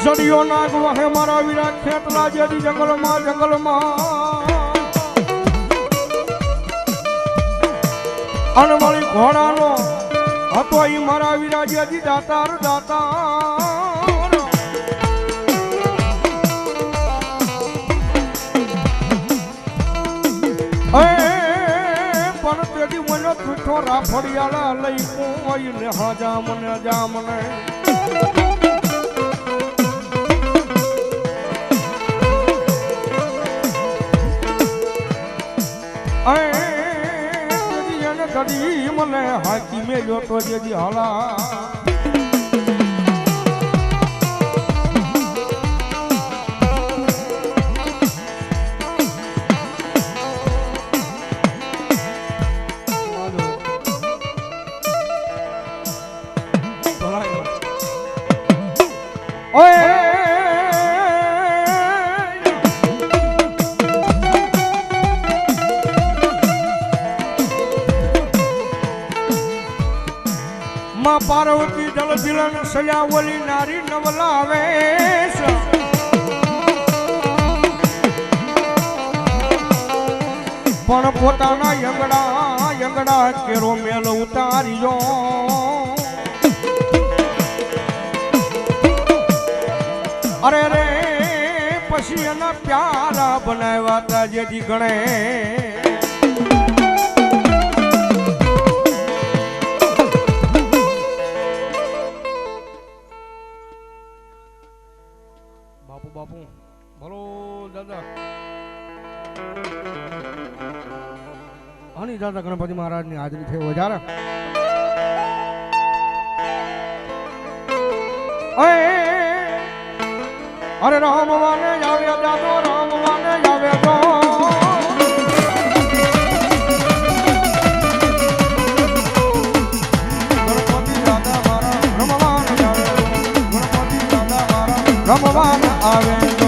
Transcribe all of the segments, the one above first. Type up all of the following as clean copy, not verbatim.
સડિયો નાગ વહે મારા વીરા ખેતલા જેડી જંગલમાં અનવાળી ઘોડાનો હતો ઈ મારા વીરા જેડી દાતાર પણ તેડી મને તુઠો રાફડિયાળા લઈ કોઈ ને હાજા મને જા મને કદી મને હાકી મેલ્યો તો જેજી હાલા પાર્વતી જલ દિલન સયાવલી નારી નવલાવે પણ પોતાના યંગડા કેરો મેલ ઉતારીજો અરે રે પછી એના પ્યારા બનાવ્યા હતા જેથી ગણે બાપુ બોલો દાદા હની દાદા ગણપતિ મહારાજ ની હાજરી થઈ વધારે અરે રામ વાને આવે દાદો રામ વાને આવે તો ગણપતિ દાદા મારા રમવાન આવે ગણપતિ દાદા મારા રમવાન આવે તો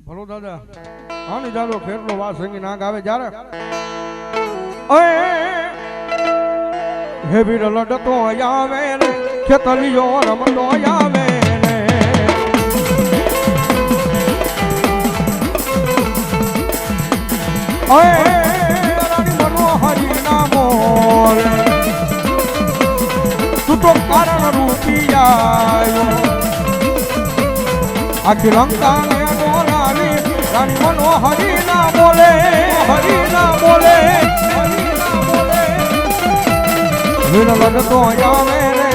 ભલો દાદા આની દાદો ખેરલો વાસંગી નાગ આવે જ્યારે હે વીર લડતો આવે રે ખેતલીઓ રમતો આવે રે રાણી મનોહરી ના મોર તું તો કારણ રૂપી આવ્યો આખી લંકા ને બોલાવી રાણી મનોહરી ના બોલે હરી ના બોલે વીર લડતો આવે રે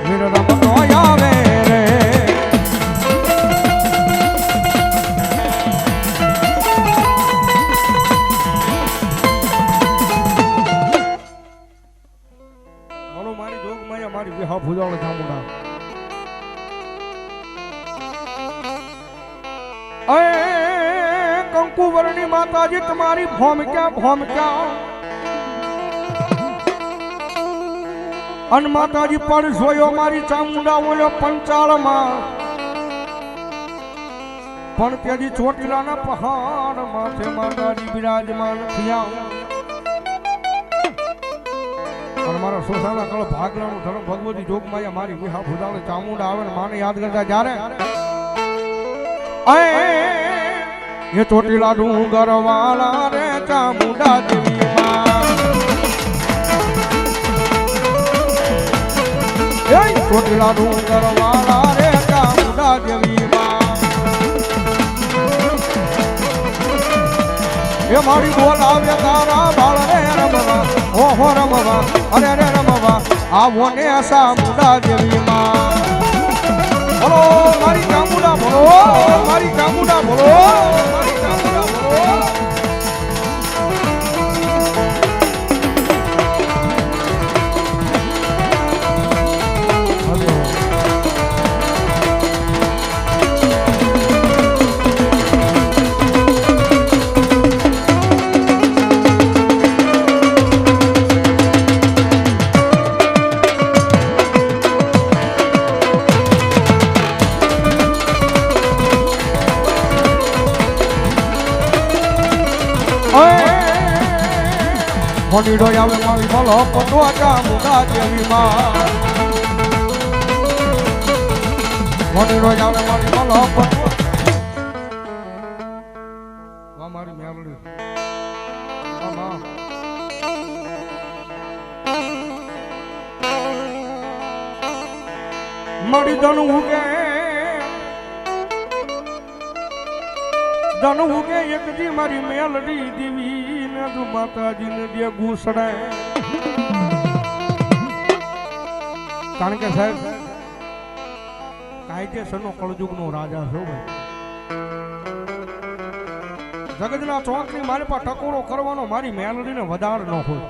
વીર રમતો આવે રે મારી જોગ માયા મારી વિહા ભૂજાળ ચામુંડા કંકુવરણી માતાજી તમારી ભોમક્યા અન માતાજી પડ જોયો મારી ચામુંડા ઓલો પંચાળમાં પણ ત્યાંથી ચોટીલાના પહાડ માથે માતાજી બિરાજમાન થયા અને મારા સોસાના કળ ભાગલાનું ધર્મ ભગવતી જોગમાયા મારી વિહા ભૂજાળ ચામુંડા આવે ને માને યાદ કરતા જ્યારે ये ચોટીલા ડુંગર વાળા રે ચામુંડા દેવી માં ચોટીલા ડુંગર વાળા રે ચામુંડા દેવી માં એ મારી બોલાવે તારા બાળ રે રમવા ઓહો રમવા અરે રે રમવા આવો ને ચામુંડા દેવી માં બોલો મારી ચામુંડા બોલો મારી ચામુંડા બોલો મારી ચામુંડા બોલો મોડીડો આવે મારી બોલો પટોટા મુદા દેવી માં મોડીડો આવે મારી બોલો પટોટા મારી મેલડી મળી ધન ઉગે એક દી મારી મેલડી દેવી ને તું માતાજી ને દે ઘૂસડે કારણ કે સાહેબ કાયદેસર નો કળજુગ નો રાજા છો ભાઈ જગતના ચોક ની મારી પાસે ટકોરો કરવાનો મારી મેલડી ને વધાર ન હોય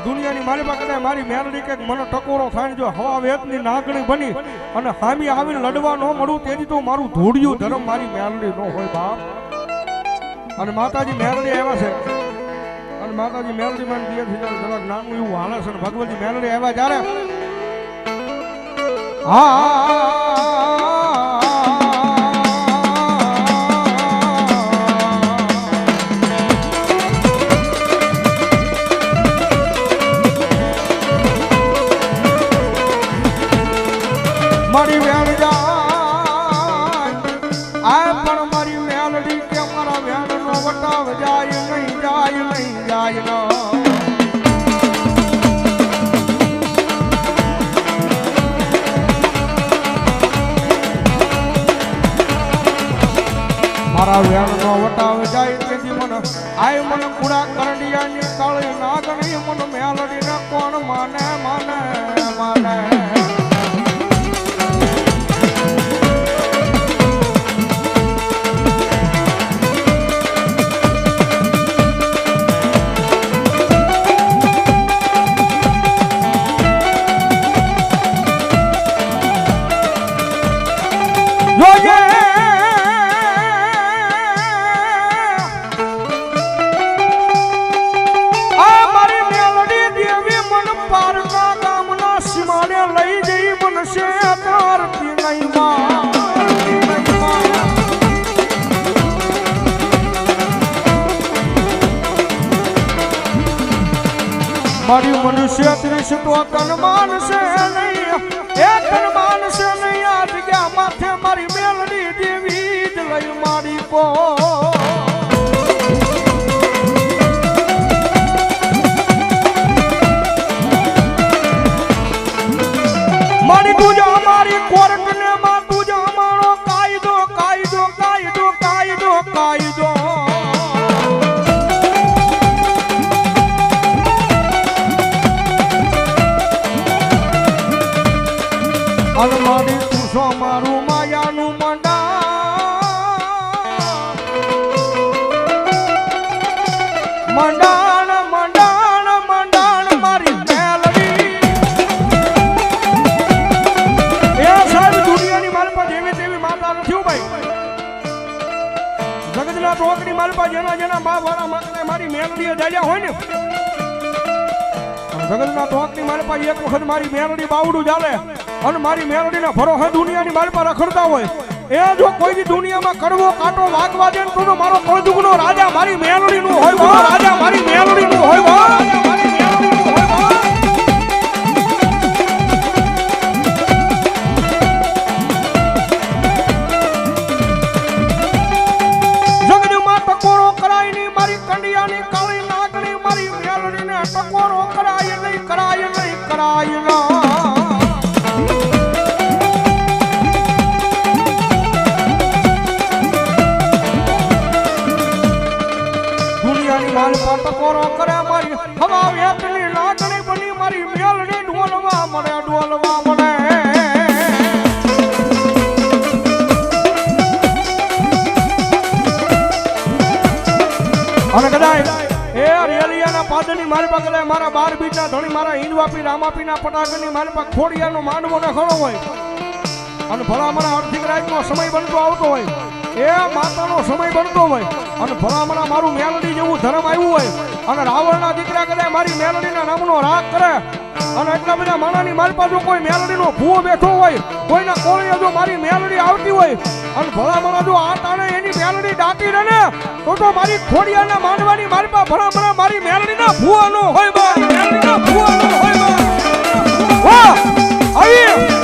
દુનિયાની મારી પાસે મારી મેલડી કે મને ટકોરો થાય જો હવા વેતની નાગણી બની અને હામી આવીને લડવા ન મળું તેથી તો મારું ધોડિયું ધર્મ મારી મેલડી ન હોય બાપ અને માતાજી મેલડી આવ્યા છે અને માતાજી મેલડી માં બે થી જરાક નાનું એવું હાલે છે અને ભગવતી મેલડી આવ્યા જ્યારે મારી વેણ જાય આ પણ મારી મેલડી કે મારા વેણ નો વટાવ જાય નહીં જાય નો મારા વેણ નો વટાવ જાય તેથી મને આય મને કુડા કરડિયાની કાળી નાગણી મને મેલડી ને કોણ માને માને માને મારી મનુષ્ય ત્રીસ તો તન માનશે નહીં એ તન માનશે નહીં આ જગ્યા માથે મારી મેલડી દેવી જ લઈ મારી કો મારી તુજા મારી કોર્ટ ને માં તુજા મારો કાયદો કાયદો કાયદો કાયદો કાયદો અલમારી તુસો મારું માયાનું મંડાણ મંડાણ મંડાણ મારી મેલડી એ સાહેબ દુનિયાની માલપા જેવી તેવી માતા નથી ભાઈ જગતના ટોકની માલપા જેના બા વાળા માતા મારી મેલડીએ જાયા હોય ને જગતના ટોકની માલપા એક વખત મારી મેલડી બાવડું ચાલે અને મારી મેલડી ને ભરો હે દુનિયાની મારી પર રખડતા હોય એ જો કોઈ દુનિયામાં કડવો કાંટો વાગવા દે તો મારો કળજુગ નો રાજા મારી મેલડી નું હોય રાજા મારી મેલડી નું હોય મારી મેલડી નું હોય જગતમાં ટકોરો કરાય ની મારી કંડિયાની કાળી નાગણી મારી મેલડી ને ટકોરો કરાય નહીં કરાય નહીં કરાય ના ટકોરો કરે મારી હવા વેતની નાગણી બની મારી મેલડી ડોલવા મળે અને કદાચ એ રેલિયાના પાદની મારી પાસે મારા 12 બીજના ધણી મારા હિંદવાપી રામાપીના પટાકની મારી પાસે ખોડિયાનો માંડવો ને ખડો હોય અને ભલા મારા આર્થિક રાજનો સમય બનતો આવતો હોય એ માતાનો સમય બનતો હોય અને ભલામણા મારું મેલડી જેવું ધર્મ આવ્યું હોય અને રાવણના દીકરા કદાચ મારી મેલડીના નામનો રાગ કરે અને એટલા બધા માણાની મારી પાસે કોઈ મેલડીનો ભૂવો બેઠો હોય, કોઈના કોળીએ જો મારી મેલડી આવતી હોય અને ભલા મને જો આ તાણે એની મેલડી ડાકી રહે ને તો મારી ખોડિયાના માંડવાની મારી પાસે ભલા મારી મેલડીના ભૂવાનો હોય બા, મેલડીના ભૂવાનો હોય બા. વાહ આવી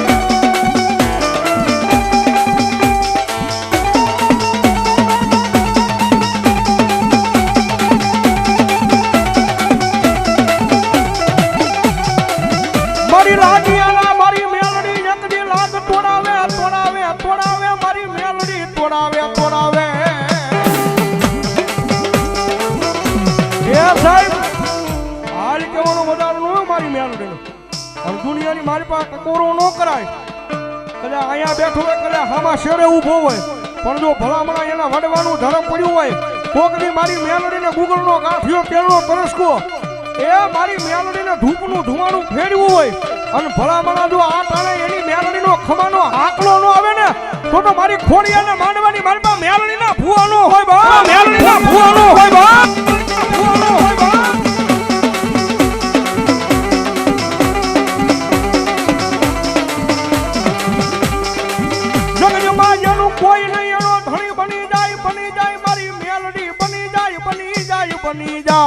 મારી લાગીયાના મારી મેલડી એકડી લાગ તોડાવે મારી મેલડી તોડાવે એ સાહેબ હાલ કેવાનો વધારો ન હોય મારી મેલડીનો અને દુનિયાની મારી પાસે ટકોરો ન કરાય. કદાચ અહીંયા બેઠો હોય કદાચ હામાં શેરે ઊભો હોય પણ જો ભલામણા એના વડવાનું ધરમ પડ્યું હોય કોકની મારી મેલડીને ગુગળનો ગાંઠિયો કેળનો તરસકો એ મારી મેલડીને ધૂપનું ધુમાડું ફેરવું હોય અને ભલામણા જો આ તાણે એની મેલડીનો ખમાનો આકલો ન આવે ને તો મારી ખોડિયાને માંડવાની મારી પાસે મેલડીના ભૂવાનો હોય બા, મેલડીના ભૂવાનો હોય બા, ભૂવાનો હોય બા. જગજમાં જેનું કોઈ નહીં એનો ધણી બની જાય મારી મેલડી બની જાય